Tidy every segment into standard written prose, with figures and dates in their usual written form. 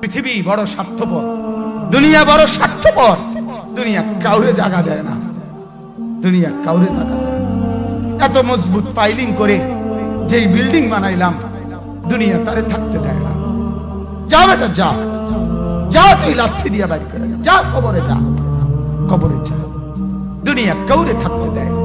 পৃথিবী বড় স্বার্থপর, দুনিয়া বড় স্বার্থপর। দুনিয়া কাউরে জায়গা দেয় না, দুনিয়া কাউরে জায়গা দেয় না। এত মজবুত পাইলিং করে যেই বিল্ডিং বানাইলাম, দুনিয়া তারে থাকতে দেয় না। যা বেটা যা, যা তুই লাথি দিয়া বাড়ি করে যা, কবরে যা, কবরে যা। দুনিয়া কাউরে থাকতে দেয় না।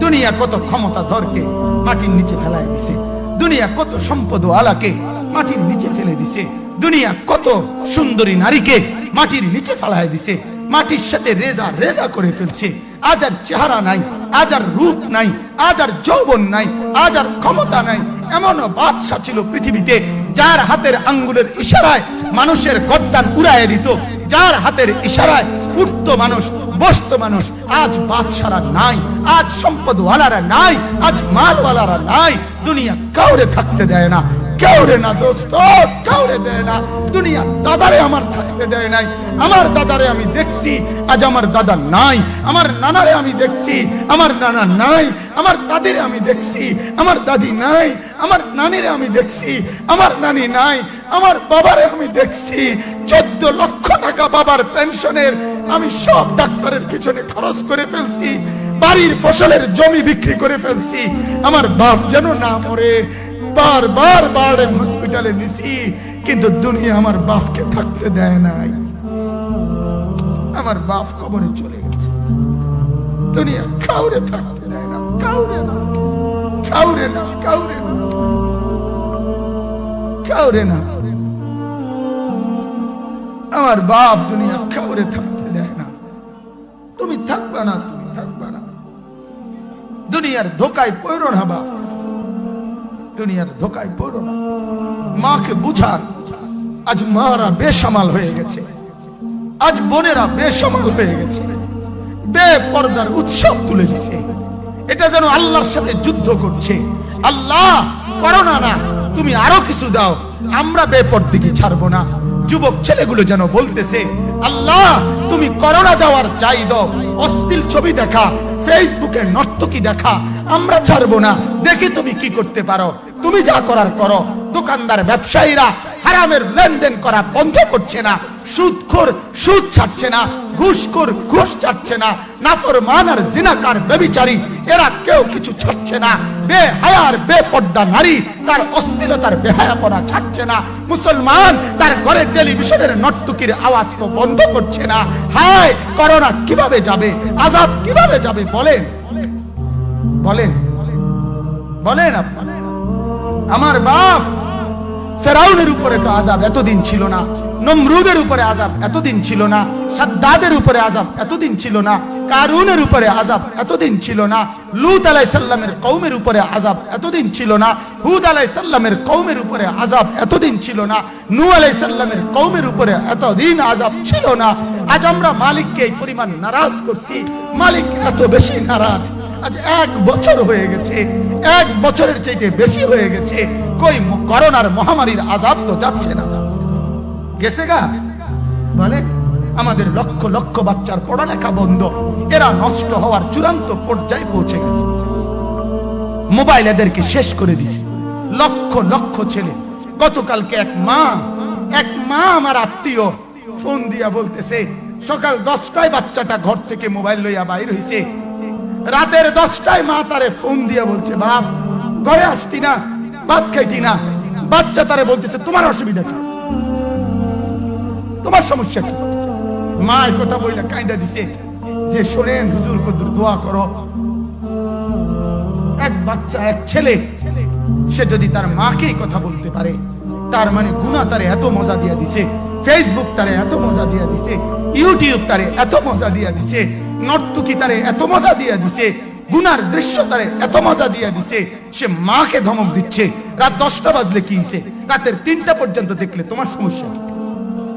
দুনিয়া কত ক্ষমতা ধরকে মাটির নিচে ফেলায় দিছে, দুনিয়া কত সম্পদ আলাকে মাটির নিচে ফেলে দিছে, দুনিয়া কত সুন্দরী নারীকে মাটির নিচে ফেলায় দিছে, মাটির সাথে রেজা রেজা করে ফেলছে। আজ আর চেহারা নাই, আজ আর রূপ নাই, আজ আর যৌবন নাই, আজ আর ক্ষমতা নাই। এমন বাদশা ছিল পৃথিবীতে যার হাতের আঙ্গুলের ইশারায় মানুষের গর্দান উড়াইয়া দিত, যার হাতের ইশারায় উঠত মানুষ, বসত মানুষ। আজ বাদশারা নাই, আজ সম্পদওয়ালারা নাই, আজ মালওয়ালারা নাই। দুনিয়া কাউরে থাকতে দেয় না, কাউরে না দোস্ত, কাউরে দেয় না। দুনিয়া দাদারে আমার থাকতে দেয় নাই। আমার দাদারে আমি দেখছি, আজ আমার দাদা নাই। আমার নানারে আমি দেখছি, আমার নানা নাই। আমার দাদিরে আমি দেখছি, আমার দাদি নাই। আমার নানিরে আমি দেখছি, আমার নানি নাই। আমার বাবারে আমি দেখছি, 14 লক্ষ টাকা বাবার পেনশনের আমি সব ডাক্তারের পিছনে খরচ করে ফেলছি, বাড়ির ফসলের জমি বিক্রি করে ফেলছি। আমার বাপ যেন না মরে বারবার বারে হসপিটালে নিছি, কিন্তু দুনিয়া আমার বাপকে থাকতে দেয় নাই। আমার বাপ কবরে চলে গেছে, দুনিয়া কাউরে থাকতে দেয় না, কাউরে না, কাউরে না, কাউরে না, কাউরে না। আমার বাপ দুনিয়া কাউরে থাকতে দেয় না। তুমি থাকবা না, তুমি থাকবা না। দুনিয়ার ধোকায় পড়ো না বাপ, দুনিয়ার ধোকায় পড়ো না। মাকে বুঝান, আজ মারা বেসামাল হয়ে গেছে, আজ বোনেরা বেসামাল হয়ে গেছে, বেপরদার উৎসব তুলে দিছে। এটা যেন আল্লাহর সাথে যুদ্ধ করছে। আল্লাহ করোনা না, তুমি আরো কিছু দাও, আমরা বেপরদিকে ছাড়বো না। যুবক ছেলেগুলো যেন বলতেছে, আল্লাহ তুমি করোনা দেওয়ার চাই দাও, অশ্লীল ছবি দেখা, ফেসবুকে নর্তকী দেখা আমরা ছাড়বো না। দেখি তুমি কি করতে পারো, তুমি যা করার করো। দোকানদার ব্যবসায়ীরা হারামের লেনদেন করা বন্ধ করছে না, সুদখোর সুদ ছাড়ছে না, ঘুষখোর ঘুষ ছাড়ছে না, নাফরমান আর জিনাকার ব্যভিচারী এরা কেউ কিছু ছাড়ছে না। বেহায়ার বেপর্দা নারী তার অশ্লীলতার বেহায়াপনা ছাড়ছে না। মুসলমান তার ঘরে টেলিভিশনের নর্তকীর আওয়াজ তো বন্ধ করছে না। হায় করোনা কিভাবে যাবে, আযাব কিভাবে যাবে বলেন, বলেন, বলেন আপনারা। আমার বাপ ফেরাউনের উপরে তো আযাব এতদিন ছিল না, নমরুদের উপরে আযাব এতদিন ছিল না, সাদ্দাদের উপরে আযাব এতদিন ছিল না, কারুনের উপরে আযাব এতদিন ছিল না, লূত আলাইহিস সালামের কওমের উপরে আযাব এতদিন ছিল না, হুদ আলাইহিস সালামের কওমের উপরে আযাব এতদিন ছিল না, নূহ আলাইহিস সালামের কওমের উপরে এতদিন আযাব ছিল না। আজ আমরা মালিককে এই পরিমাণ নারাজ করছি, মালিক এত বেশি নারাজ। আজ 1 বছর হয়ে গেছে, 1 বছরের চাইতে বেশি হয়ে গেছে, কই করোনার মহামারীর আযাব তো যাচ্ছে না, গেছে গা বলে। আমাদের লক্ষ লক্ষ বাচ্চার পড়ালেখা বন্ধ, এরা নষ্ট হওয়ার চূড়ান্ত পর্যায়ে পৌঁছে গেছে। মোবাইল এদেরকে শেষ করে দিছে, লক্ষ লক্ষ ছেলে। গতকালকে এক মা আমার আত্মীয় ফোন দিয়া বলতেছে, সকাল 10টায় বাচ্চাটা ঘর থেকে মোবাইল লইয়া বাইর হইছে, রাতের 10টায় মা তারে ফোন দিয়া বলছে, বাপ ঘরে আসতি না, ভাত খাইতি না। বাচ্চা তারে বলতেছে, তোমার অসুবিধা কি, তোমার সমস্যা কি? মা এই কথা বইলা কাঁদা দিছে যে, শোনেন হুজুর কদ্দুর দোয়া করো। এক বাচ্চা, এক ছেলে, সে যদি তার মাকে কথা বলতে পারে, তার মানে গুনাহ তারে এত মজা দিয়া দিছে, ফেসবুক তারে এত মজা দিয়া দিছে, ইউটিউব তারে এত মজা দিয়া দিছে, নর্তকী তারে এত মজা দিয়া দিছে, গুনার দৃশ্য তারে এত মজা দিয়া দিছে, সে মাকে ধমক দিচ্ছে। রাত 10টা বাজলে কি হইছে, রাতের 3টা পর্যন্ত দেখলে তোমার সমস্যা কি?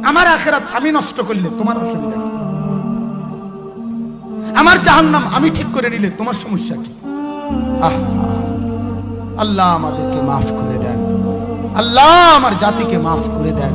আমার আখিরাত আমি নষ্ট করলে তোমার অসুবিধা কি? আমার জাহান্নাম আমি ঠিক করে নিলে তোমার সমস্যা কি? আল্লাহ আমাদেরকে মাফ করে দেন, আল্লাহ আমার জাতিকে মাফ করে দেন।